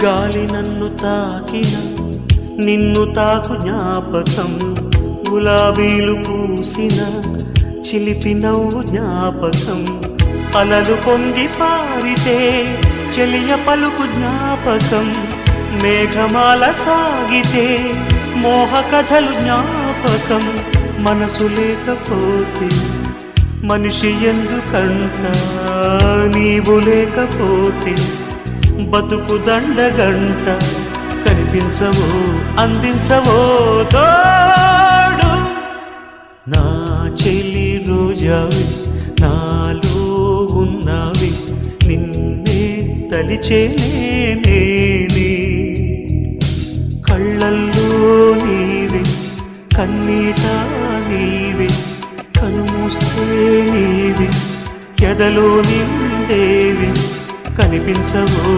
గాలి నన్ను తాకిన నిన్ను తాకు జ్ఞాపకం, గులాబీలు పూసిన చిలిపి నవ్వు జ్ఞాపకం, అలలు పొంగి పారితే చెలియ పలుకు జ్ఞాపకం, మేఘమాల సాగితే మోహ కథలు జ్ఞాపకం. మనసు లేకపోతే మనిషి ఎందుకంట, నీవు లేకపోతే బతుకు దండగంట. కనిపించవో అందించవో తోడు, నా చెలి రోజావి నాలో ఉన్నవి, నిన్నే తలిచేనే కళ్ళల్లో నీవే కన్నీట నీవే, కనుమూస్తే నీవే ఎదలో నిండేవి. కనిపించవో